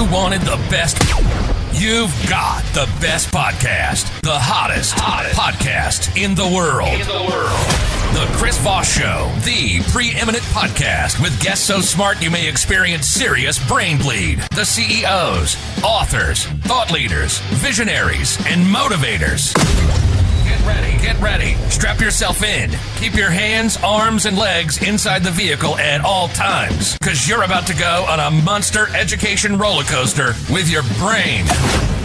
you wanted the best, you've got the best podcast. The hottest podcast in the world. The Chris Voss Show, the preeminent podcast with guests so smart you may experience serious brain bleed. The CEOs, authors, thought leaders, visionaries, and motivators. Get ready. Strap yourself in. Keep your hands, arms, and legs inside the vehicle at all times, because you're about to go on a monster education roller coaster with your brain.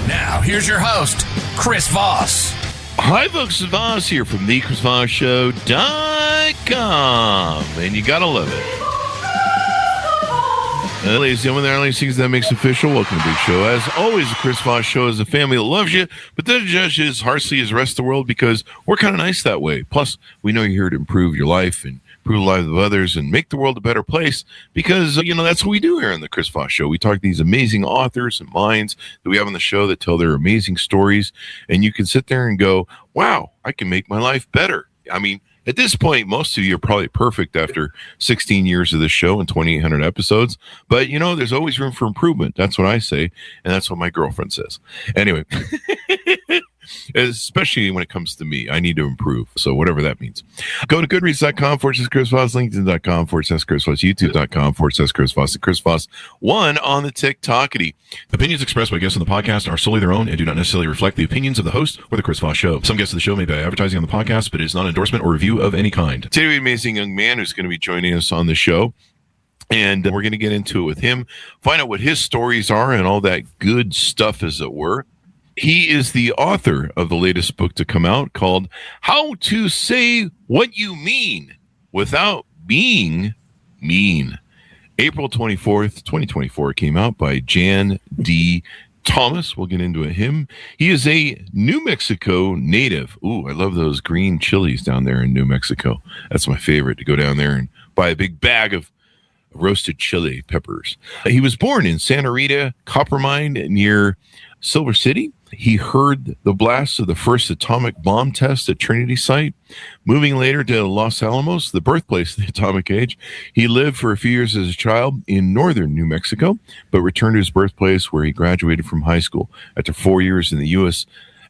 Now, here's your host, Chris Voss. Hi, folks. It's Voss here from thechrisvossshow.com, and you gotta love it. Ladies and gentlemen, there are only things that makes official. Welcome to the big show. As always, the Chris Voss Show is a family that loves you, but doesn't judge you as harshly as the rest of the world, because we're kind of nice that way. Plus, we know you're here to improve your life and improve the lives of others and make the world a better place, because, that's what we do here on the Chris Voss Show. We talk to these amazing authors and minds that we have on the show that tell their amazing stories, and you can sit there and go, wow, I can make my life better. I mean, at this point, most of you are probably perfect after 16 years of this show and 2,800 episodes. But, there's always room for improvement. That's what I say. And that's what my girlfriend says. Anyway, especially when it comes to me, I need to improve. So whatever that means. Go to goodreads.com/Chris Voss, LinkedIn.com/Chris Voss, YouTube.com/Chris Voss, and Chris Voss 1 on the TikTokity. Opinions expressed by guests on the podcast are solely their own and do not necessarily reflect the opinions of the host or the Chris Voss Show. Some guests of the show may be advertising on the podcast, but it is not an endorsement or review of any kind. Today we have an amazing young man who's going to be joining us on the show. And we're going to get into it with him, find out what his stories are and all that good stuff, as it were. He is the author of the latest book to come out called How to Say What You Mean Without Being Mean. April 24th, 2024 came out by Jan D. Thomas. We'll get into him. He is a New Mexico native. Ooh, I love those green chilies down there in New Mexico. That's my favorite, to go down there and buy a big bag of roasted chili peppers. He was born in Santa Rita, copper mine near Silver City. He heard the blast of the first atomic bomb test at Trinity Site. Moving later to Los Alamos, the birthplace of the atomic age, he lived for a few years as a child in northern New Mexico, but returned to his birthplace where he graduated from high school. After 4 years in the U.S.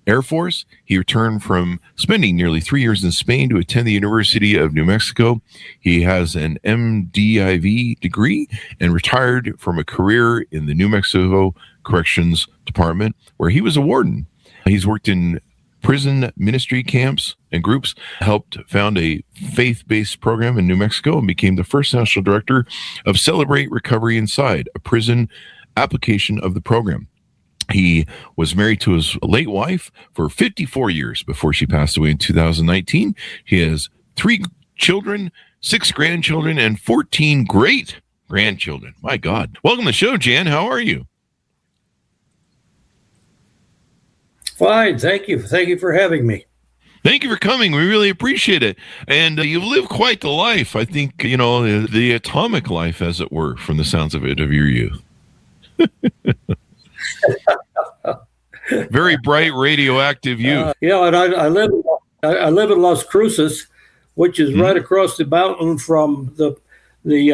Air Force, he returned from spending nearly 3 years in Spain to attend the University of New Mexico. He has an MDiv degree and retired from a career in the New Mexico Corrections Department, where he was a warden. He's worked in prison ministry camps and groups, helped found a faith-based program in New Mexico, and became the first national director of Celebrate Recovery Inside, a prison application of the program. He was married to his late wife for 54 years before she passed away in 2019. He has 3 children, 6 grandchildren, and 14 great grandchildren. My God. Welcome to the show, Jan. How are you? Fine, thank you. Thank you for having me. Thank you for coming. We really appreciate it. And you've lived quite the life. I think, the atomic life, as it were, from the sounds of it, of your youth. Very bright, radioactive youth. And I live in Las Cruces, which is right across the mountain from the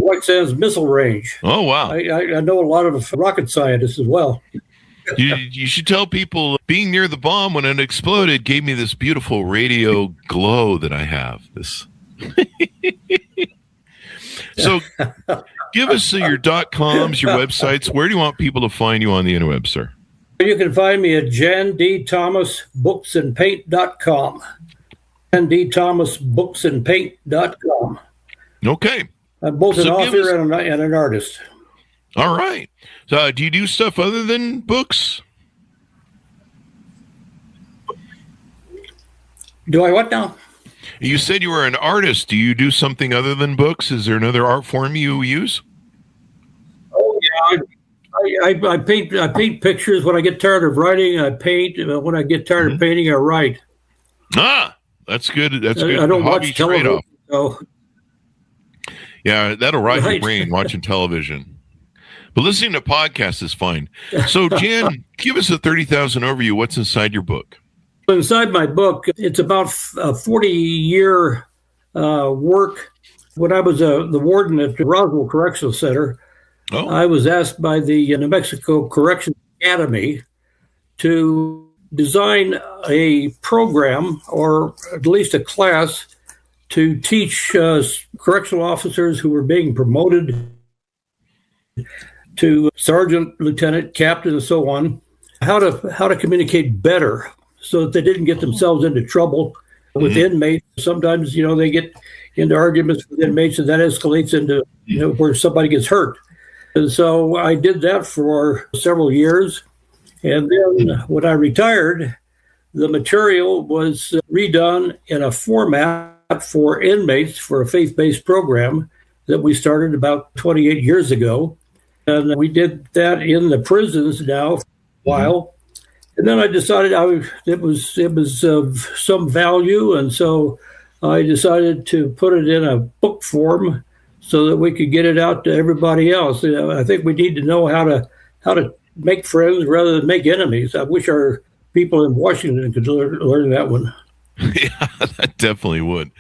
White Sands Missile Range. Oh, wow. I know a lot of rocket scientists as well. You should tell people, being near the bomb when it exploded gave me this beautiful radio glow that I have. This. So give us your .coms, your websites. Where do you want people to find you on the interweb, sir? You can find me at JanDThomasBooksandPaint.com. JanDThomasBooksandPaint.com. Okay. I'm both an author and an artist. All right. So do you do stuff other than books? Do I what now? You said you were an artist. Do you do something other than books? Is there another art form you use? Oh, yeah. I paint pictures. When I get tired of writing, I paint. When I get tired of painting, I write. Ah, that's good. That's good. I don't watch television. So. Yeah, that'll rot your brain watching television. But listening to podcasts is fine. So, Jan, give us a 30,000 overview. What's inside your book? Inside my book, it's about a 40-year work. When I was the warden at the Roswell Correctional Center, Oh. I was asked by the New Mexico Corrections Academy to design a program, or at least a class, to teach correctional officers who were being promoted to sergeant, lieutenant, captain, and so on, how to communicate better so that they didn't get themselves into trouble with inmates. Sometimes, they get into arguments with inmates, and that escalates into where somebody gets hurt. And so I did that for several years. And then when I retired, the material was redone in a format for inmates for a faith-based program that we started about 28 years ago. And we did that in the prisons now for a while. And then I decided it was of some value, and so I decided to put it in a book form so that we could get it out to everybody else. I think we need to know how to make friends rather than make enemies. I wish our people in Washington could learn that one. Yeah, that definitely would.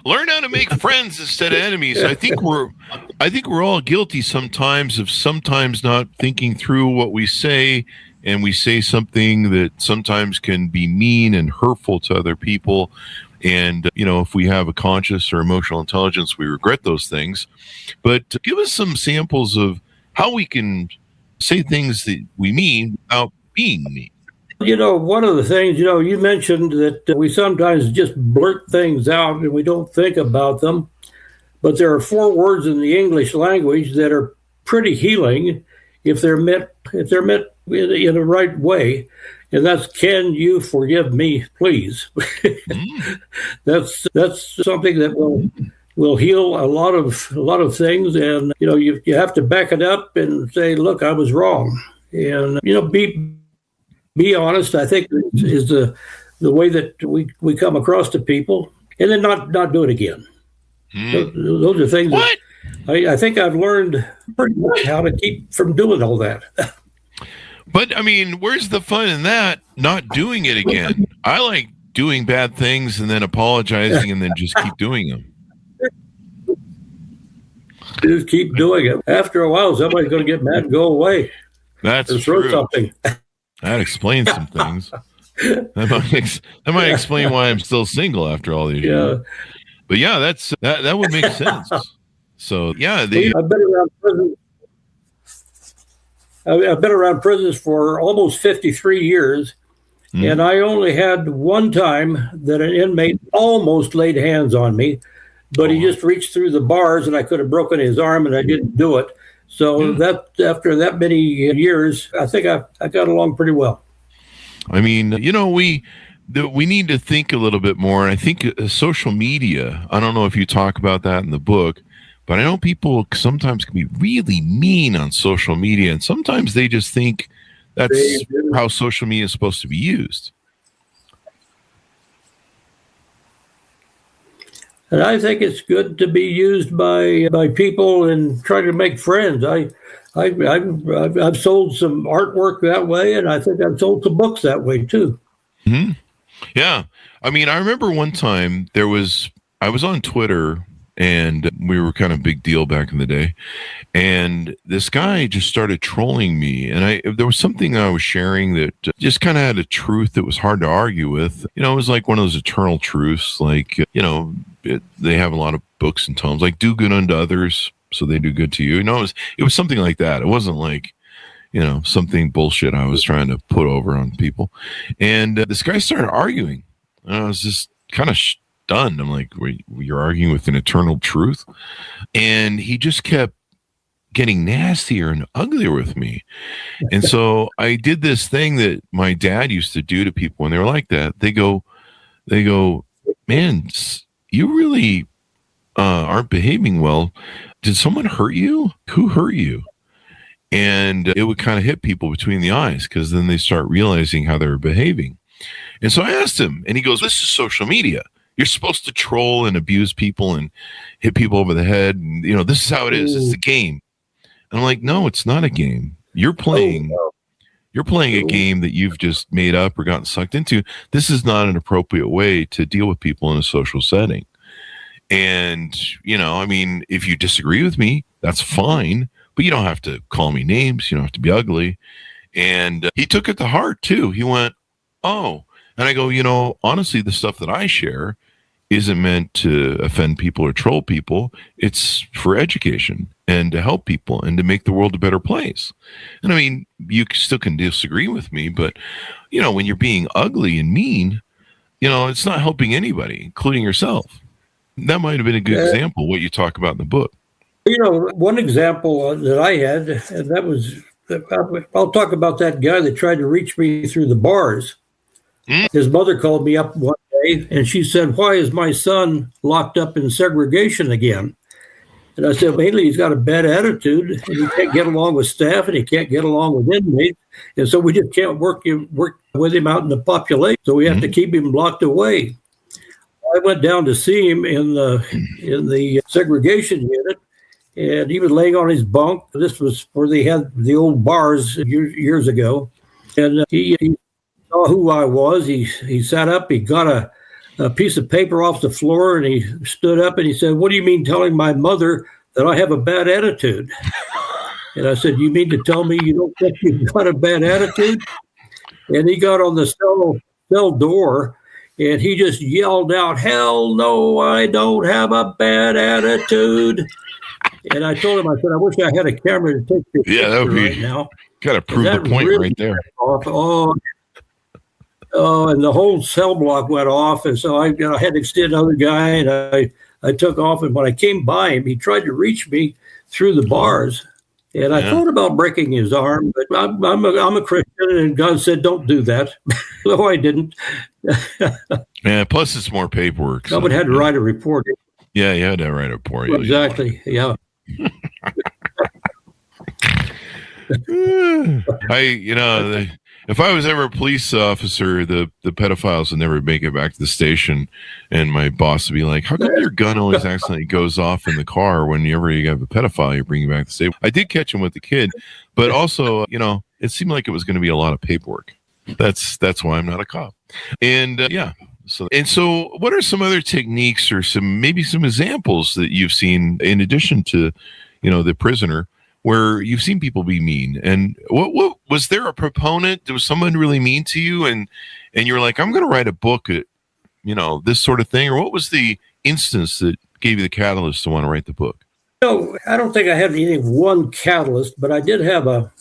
Learn how to make friends instead of enemies. I think we're all guilty sometimes of not thinking through what we say, and we say something that sometimes can be mean and hurtful to other people. And, if we have a conscious or emotional intelligence, we regret those things. But give us some samples of how we can say things that we mean without being mean. One of the things, you mentioned that we sometimes just blurt things out and we don't think about them. But there are 4 words in the English language that are pretty healing if they're meant in the right way. And that's, can you forgive me, please? That's something that will heal a lot of things. And, you have to back it up and say, look, I was wrong. And, be honest, I think, is the way that we come across to people, and then not do it again. Those are things that I think I've learned pretty much how to keep from doing all that. But, where's the fun in that, not doing it again? I like doing bad things and then apologizing and then just keep doing them. Just keep doing it. After a while, somebody's going to get mad and go away. That's true. Something. That explains some things. That might explain why I'm still single after all these years. But yeah, that would make sense. So yeah, I've been around prisons. I've been around prisons for almost 53 years, and I only had one time that an inmate almost laid hands on me, but he just reached through the bars, and I could have broken his arm, and I didn't do it. So that after that many years, I think I got along pretty well. We need to think a little bit more. And I think social media, I don't know if you talk about that in the book, but I know people sometimes can be really mean on social media. And sometimes they just think that's how social media is supposed to be used. And I think it's good to be used by people and try to make friends. I've sold some artwork that way, and I think I've sold some books that way too. Mm-hmm. Yeah, I remember one time I was on Twitter, and we were kind of a big deal back in the day, and this guy just started trolling me, and there was something I was sharing that just kind of had a truth that was hard to argue with. It was like one of those eternal truths, like they have a lot of books and tomes, like do good unto others so they do good to you. It was something like that. It wasn't like something bullshit I was trying to put over on people. And this guy started arguing, and I was just kind of stunned. I'm like, you're arguing with an eternal truth? And he just kept getting nastier and uglier with me. And so I did this thing that my dad used to do to people when they were like that. They go, man, you really aren't behaving well. Did someone hurt you? Who hurt you? And it would kind of hit people between the eyes, because then they start realizing how they're behaving. And so I asked him, and he goes, this is social media. You're supposed to troll and abuse people and hit people over the head. And, this is how it is. It's a game. And I'm like, no, it's not a game. You're playing a game that you've just made up or gotten sucked into. This is not an appropriate way to deal with people in a social setting. And, if you disagree with me, that's fine. but you don't have to call me names. You don't have to be ugly. And he took it to heart too. He went, oh, and I go, honestly, the stuff that I share isn't meant to offend people or troll people. It's for education and to help people and to make the world a better place. And I mean, you still can disagree with me, but when you're being ugly and mean, it's not helping anybody, including yourself. That might have been a good example, what you talk about in the book. One example that I had, and that was, I'll talk about that guy that tried to reach me through the bars. His mother called me up one day, and she said, "Why is my son locked up in segregation again?" And I said, mainly he's got a bad attitude, and he can't get along with staff, and he can't get along with inmates, and so we just can't work with him out in the population, so we have to keep him locked away. I went down to see him in the segregation unit, and he was laying on his bunk. This was where they had the old bars years ago, and he saw who I was. He sat up, he got a piece of paper off the floor, and he stood up and he said, "What do you mean telling my mother that I have a bad attitude?" And I said, "You mean to tell me you don't think you've got a bad attitude?" And he got on the cell door, and he just yelled out, "Hell no, I don't have a bad attitude." And I told him, I said, "I wish I had a camera to take this picture that would be, right now." Got to prove the point really right there. And the whole cell block went off, and so I had to extend another guy, and I took off. And when I came by him, he tried to reach me through the bars, and I thought about breaking his arm, but I'm a Christian, and God said, "Don't do that." So I didn't. Yeah. Plus, it's more paperwork. Someone had to write a report. Yeah, you had to write a report. Exactly. Yeah. If I was ever a police officer, the pedophiles would never make it back to the station, and my boss would be like, "How come your gun always accidentally goes off in the car whenever you have a pedophile, you bring him back to the station?" I did catch him with the kid, but also, it seemed like it was going to be a lot of paperwork. That's why I'm not a cop. And So what are some other techniques or maybe some examples that you've seen in addition to, the prisoner, where you've seen people be mean? And what was there a proponent? Was someone really mean to you? And you're like, I'm going to write a book at, this sort of thing? Or what was the instance that gave you the catalyst to want to write the book? I don't think I had any one catalyst, but I did have an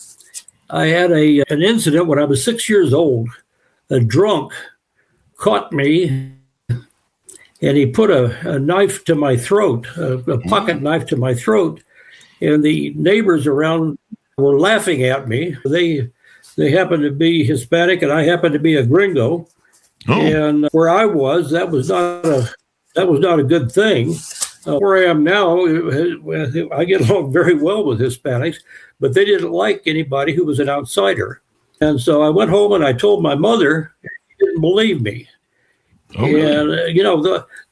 incident when I was 6 years old. A drunk caught me, and he put a knife to my throat, a pocket knife to my throat, and the neighbors around were laughing at me. They happened to be Hispanic, and I happened to be a gringo. And where I was, that was not a good thing. Where I am now, I get along very well with Hispanics, but they didn't like anybody who was an outsider. And so I went home and I told my mother. She didn't believe me. Really? And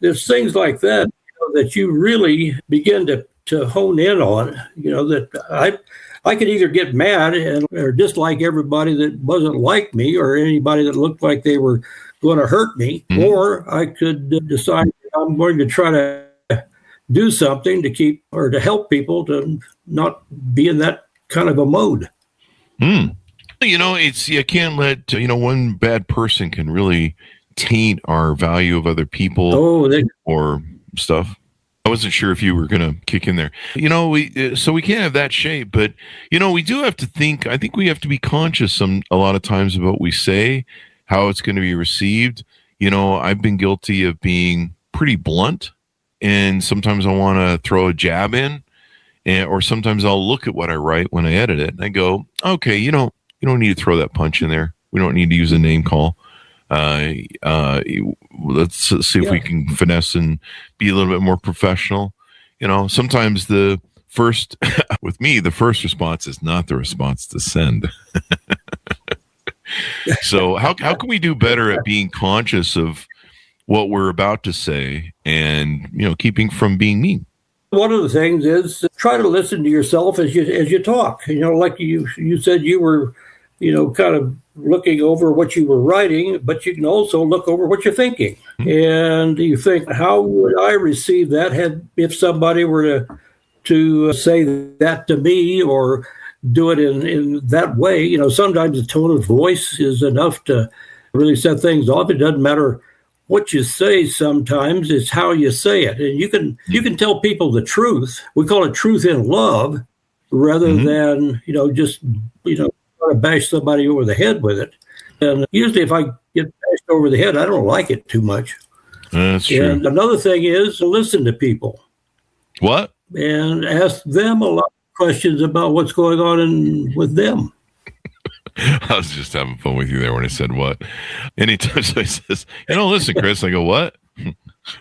there's things like that that you really begin to hone in on. That I could either get mad or dislike everybody that wasn't like me, or anybody that looked like they were going to hurt me, or I could decide I'm going to try to do something to keep or to help people to not be in that kind of a mode. You can't let one bad person can really taint our value of other people or stuff. I wasn't sure if you were going to kick in there. So we can't have that shape, but we do have to think. I think we have to be conscious a lot of times about what we say, how it's going to be received. I've been guilty of being pretty blunt, and sometimes I want to throw a jab in, or sometimes I'll look at what I write when I edit it, and I go, okay, you don't need to throw that punch in there. We don't need to use a name call. Let's see if we can finesse and be a little bit more professional. Sometimes with me, the first response is not the response to send. So how can we do better at being conscious of what we're about to say and, keeping from being mean? One of the things is try to listen to yourself as you talk. Like you said, you were, kind of looking over what you were writing, but you can also look over what you're thinking. And you think, how would I receive that if somebody were to say that to me or do it in that way. You know, sometimes the tone of voice is enough to really set things off. It doesn't matter what you say. Sometimes it's how you say it, and you can tell people the truth. We call it truth in love, rather than just try to bash somebody over the head with it. And usually, if I get bashed over the head, I don't like it too much. That's true. And another thing is to listen to people. What? And ask them a lot of questions about what's going on with them. I was just having fun with you there when I said what. Anytime somebody says, listen, Chris, I go, what?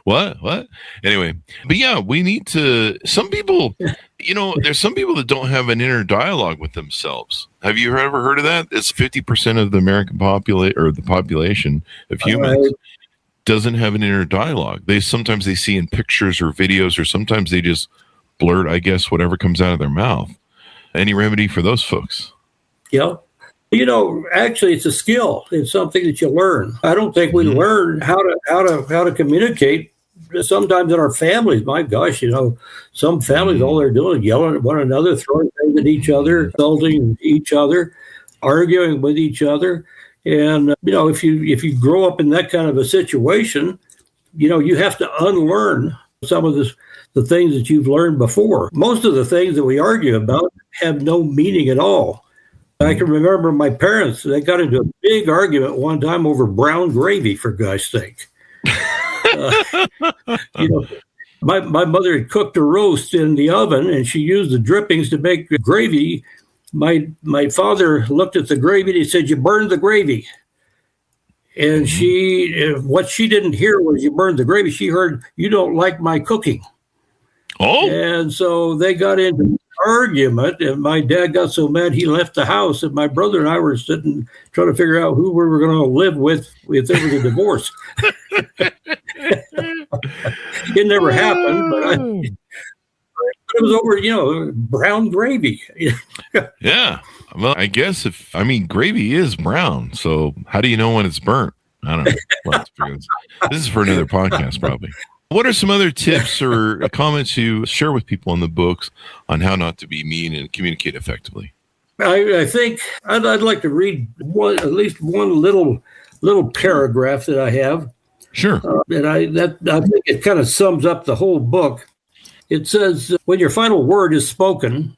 What? Anyway, but yeah, we need to, some people, there's some people that don't have an inner dialogue with themselves. Have you ever heard of that? It's 50% of the American population, or the population of humans, doesn't have an inner dialogue. Sometimes they see in pictures or videos, or sometimes they just blurt, I guess, whatever comes out of their mouth. Any remedy for those folks? Yeah. Actually, it's a skill. It's something that you learn. I don't think we learn how to communicate. Sometimes in our families, my gosh, some families, all they're doing is yelling at one another, throwing things at each other, insulting each other, arguing with each other. And if you grow up in that kind of a situation, you have to unlearn some of the things that you've learned before. Most of the things that we argue about have no meaning at all. I can remember my parents, they got into a big argument one time over brown gravy, for gosh sake. My mother had cooked a roast in the oven, and she used the drippings to make gravy. My father looked at the gravy and he said, "You burned the gravy." And what she didn't hear was you burned the gravy. She heard, "You don't like my cooking." Oh. And so they got into an argument, and my dad got so mad he left the house, and my brother and I were sitting trying to figure out who we were going to live with if there was a divorce. It never happened, but it was over, brown gravy. Yeah. Well, I guess gravy is brown. So how do you know when it's burnt? I don't know. This is for another podcast, probably. What are some other tips or comments you share with people in the books on how not to be mean and communicate effectively? I think I'd like to read at least one little paragraph that I have. Sure. And I think it kind of sums up the whole book. It says, when your final word is spoken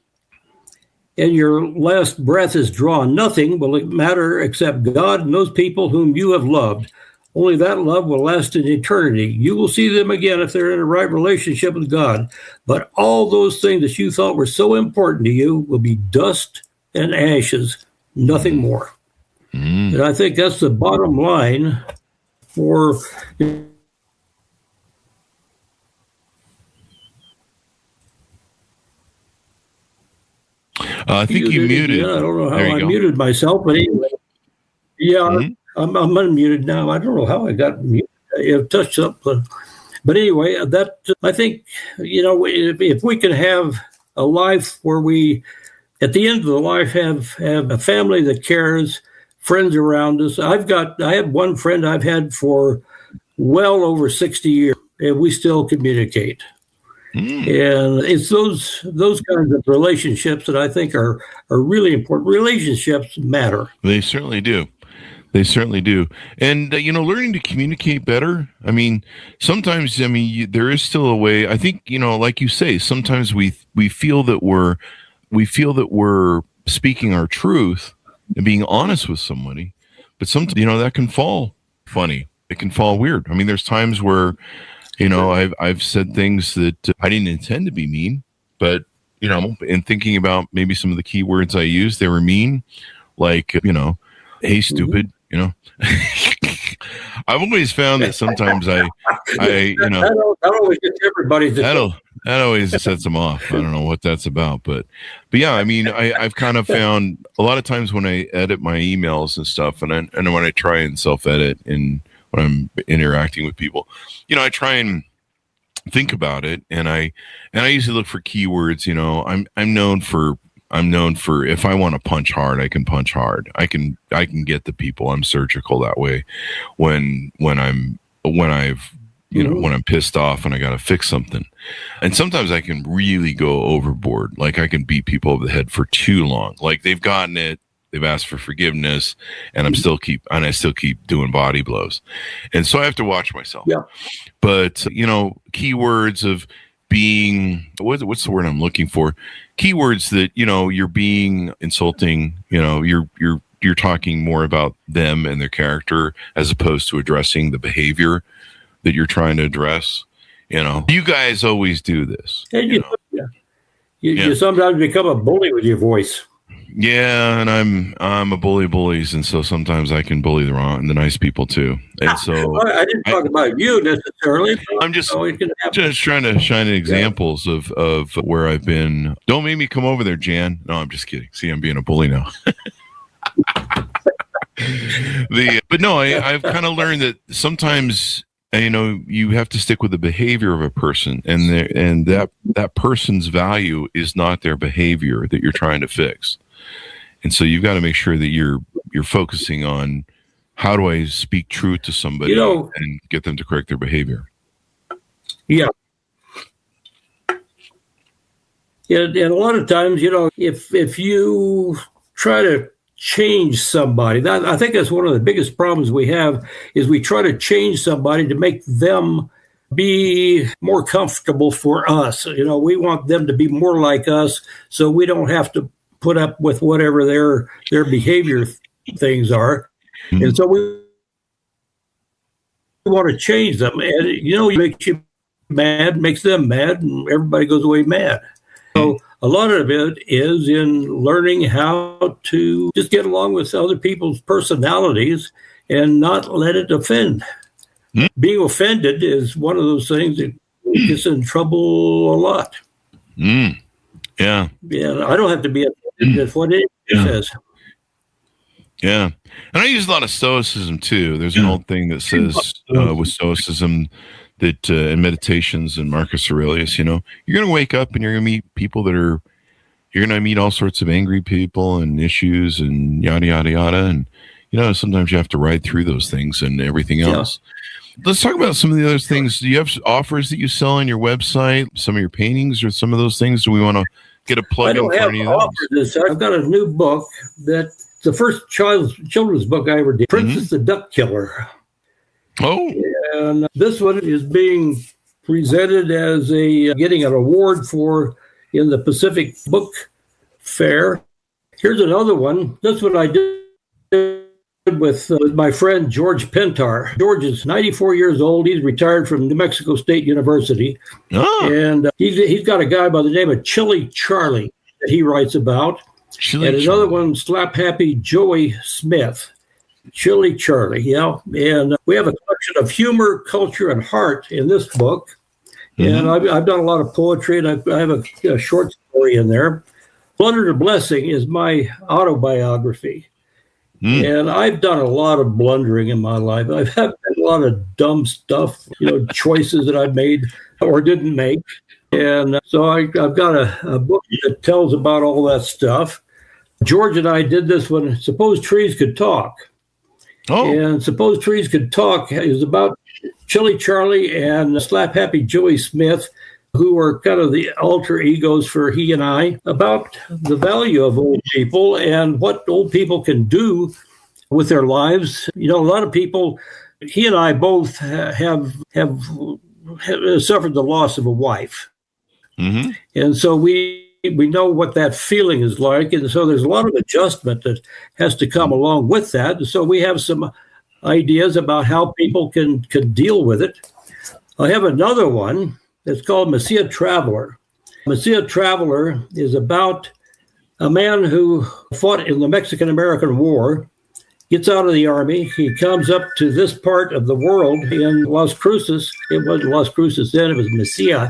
and your last breath is drawn, nothing will matter except God and those people whom you have loved. Only that love will last in eternity. You will see them again if they're in a right relationship with God. But all those things that you thought were so important to you will be dust and ashes, nothing more. And I think that's the bottom line for... I think you muted. Yeah, I don't know how I muted myself, but anyway. Yeah, I'm unmuted now. I don't know how I got muted. It touched up. But anyway, I think, if we can have a life where we, at the end of the life, have a family that cares, friends around us. I have one friend I've had for well over 60 years, and we still communicate. And it's those kinds of relationships that I think are really important. Relationships matter. They certainly do. They certainly do. And, learning to communicate better. Sometimes, there is still a way. I think, like you say, sometimes we feel that we're speaking our truth and being honest with somebody. But sometimes, that can fall funny. It can fall weird. There's times where, I've said things that I didn't intend to be mean, but, in thinking about maybe some of the key words I used, they were mean, like, hey, stupid, I've always found that sometimes that always gets everybody. That always sets them off. I don't know what that's about, but yeah, I've kind of found a lot of times when I edit my emails and stuff, and when I try and self-edit and when I'm interacting with people, I try and think about it, and I usually look for keywords. I'm known for if I want to punch hard, I can punch hard. I can get the people. I'm surgical that way. When I've when I'm pissed off and I got to fix something. And sometimes I can really go overboard. Like I can beat people over the head for too long. Like they've gotten it, they've asked for forgiveness, and I still keep doing body blows. And so I have to watch myself. Yeah. But, keywords of being, what's the word I'm looking for? Keywords that, you're being insulting, you're talking more about them and their character as opposed to addressing the behavior that you're trying to address. You guys always do this. And you sometimes become a bully with your voice. Yeah, and I'm a bullies, and so sometimes I can bully the nice people too. And so I didn't talk about you necessarily. I'm just trying to shine examples of where I've been. Don't make me come over there, Jan. No, I'm just kidding. See, I'm being a bully now. But no, I've kind of learned that sometimes you have to stick with the behavior of a person, and that person's value is not their behavior that you're trying to fix. And so you've got to make sure that you're focusing on how do I speak truth to somebody and get them to correct their behavior. Yeah. And a lot of times, if you try to change somebody, I think that's one of the biggest problems we have is we try to change somebody to make them be more comfortable for us. We want them to be more like us so we don't have to put up with whatever their behavior things are. Mm-hmm. And so we want to change them. And, it makes you mad, makes them mad, and everybody goes away mad. So a lot of it is in learning how to just get along with other people's personalities and not let it offend. Mm-hmm. Being offended is one of those things that gets in trouble a lot. Mm. Yeah. Yeah, I don't have to be offended. That's what it says. Yeah. And I use a lot of stoicism too. There's an old thing that says with stoicism that in meditations and Marcus Aurelius, you're going to wake up and you're going to meet people you're going to meet all sorts of angry people and issues and yada, yada, yada. And, sometimes you have to ride through those things and everything else. Yeah. Let's talk about some of the other things. Do you have offers that you sell on your website, some of your paintings or some of those things? Do we want to get a plug in for any of those? I've got a new book that's the first children's book I ever did, Princess the Duck Killer. Oh. And this one is being presented as getting an award in the Pacific Book Fair. Here's another one. This one I did with my friend George Pentar. George is 94 years old. He's retired from New Mexico State University. Oh. And he's got a guy by the name of Chili Charlie that he writes about. Another one, Slap Happy Joey Smith. Chili Charlie, yeah. And we have a collection of humor, culture, and heart in this book. Mm-hmm. And I've done a lot of poetry, and I have a short story in there. Blunder to Blessing is my autobiography. Mm. And I've done a lot of blundering in my life. I've had a lot of dumb stuff, choices that I've made or didn't make. And so I've got a book that tells about all that stuff. George and I did this when Suppose Trees Could Talk. Oh. And Suppose Trees Could Talk is about Chili Charlie and Slap Happy Joey Smith, who are kind of the alter egos for he and I, about the value of old people and what old people can do with their lives. A lot of people, he and I both have suffered the loss of a wife. Mm-hmm. And so we know what that feeling is like. And so there's a lot of adjustment that has to come along with that. And so we have some ideas about how people can deal with it. I have another one. It's called Messiah Traveler. Messiah Traveler is about a man who fought in the Mexican-American War, gets out of the army. He comes up to this part of the world in Las Cruces. It wasn't Las Cruces then, it was Messiah.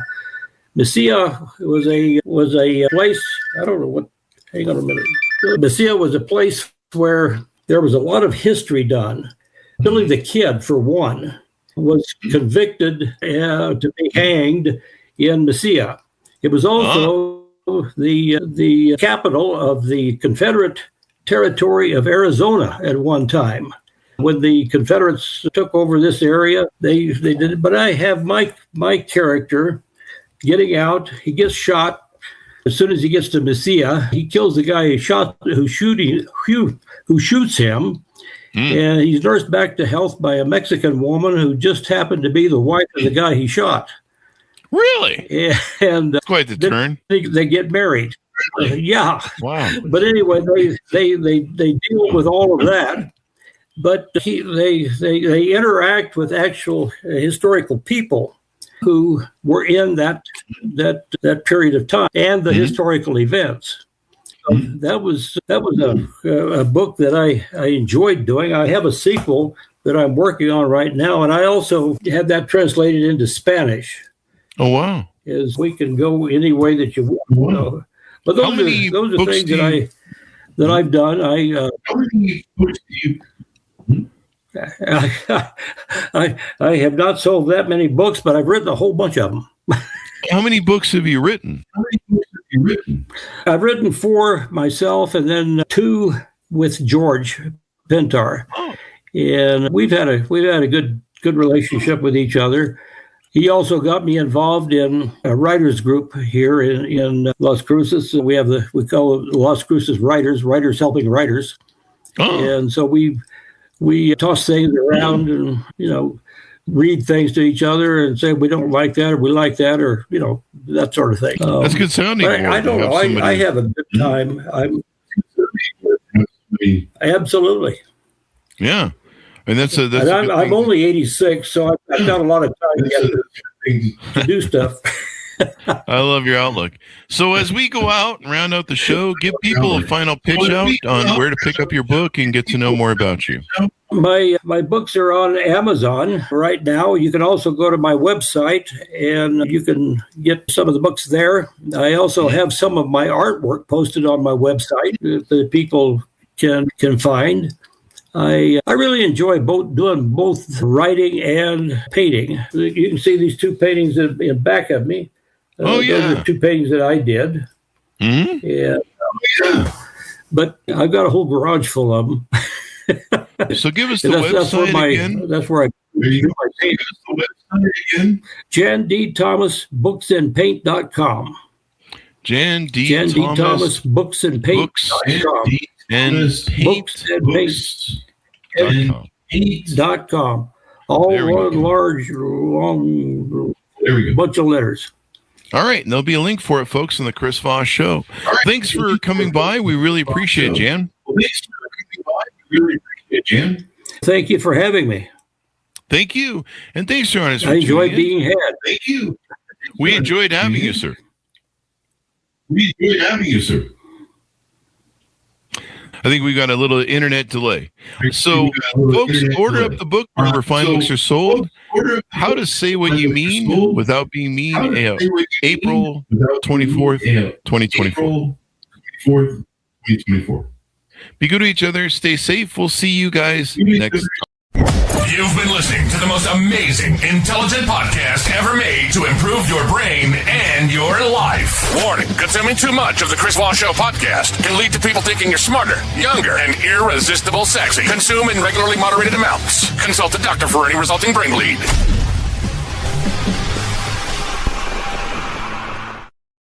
Messiah was a place, I don't know what, hang on a minute. Messiah was a place where there was a lot of history done. Billy the Kid, for one, was convicted to be hanged in Messiah. It was also the capital of the Confederate territory of Arizona at one time. when the Confederates took over this area, they did it. But I have my character getting out. He gets shot. As soon as he gets to Mesilla, he kills the guy who shoots him. And he's nursed back to health by a Mexican woman who just happened to be the wife of the guy he shot. Really? And That's quite the turn. They get married. Yeah. Wow. But anyway, they deal with all of that. But they interact with actual historical people who were in that period of time and the historical events. That was a book that I enjoyed doing. I have a sequel that I'm working on right now, and I also had that translated into Spanish. Oh wow! As we can go any way that you want. Wow. But those are things that I've done. How many books do you? I have not sold that many books, but I've written a whole bunch of them. How many books have you written? I've written 4 myself, and then 2 with George Pintar, and we've had a good relationship with each other. He also got me involved in a writers group here in Las Cruces. We call it Las Cruces Writers Helping Writers, and so we toss things around and read things to each other and say we don't like that or we like that or that sort of thing. That's good sounding. I don't know. I have a good time. Absolutely. Yeah, and that's and I'm only 86, so I've got a lot of time to do stuff. I love your outlook. So as we go out and round out the show, give people a final pitch out on where to pick up your book and get to know more about you. My books are on Amazon right now. You can also go to my website and you can get some of the books there. I also have some of my artwork posted on my website that people can find. I really enjoy doing both writing and painting. You can see these 2 paintings in back of me. Those are 2 paintings that I did. Mm-hmm. But I've got a whole garage full of them. So give us the website again. That's where I do my paintings. Again. Jan D. Thomas BooksandPaint.com. Jan D. Thomas BooksandPaint.com. BooksandPaint.com. All one large, long bunch of letters. All right, and there'll be a link for it, folks, on the Chris Voss Show. Thanks for coming by. We really appreciate it, Jan. Thank you for having me. Thank you, and thanks, Jonas. I enjoyed being had. Thank you. We enjoyed having you, sir. I think we got a little internet delay. So, folks, order up the book wherever fine books are sold. How to Say What You Mean Without Being Mean, April 24th, 2024. Be good to each other. Stay safe. We'll see you guys next time. You've been listening to the most amazing, intelligent podcast ever made to improve your brain and your life. Warning, consuming too much of the Chris Voss Show podcast can lead to people thinking you're smarter, younger, and irresistible sexy. Consume in regularly moderated amounts. Consult a doctor for any resulting brain bleed.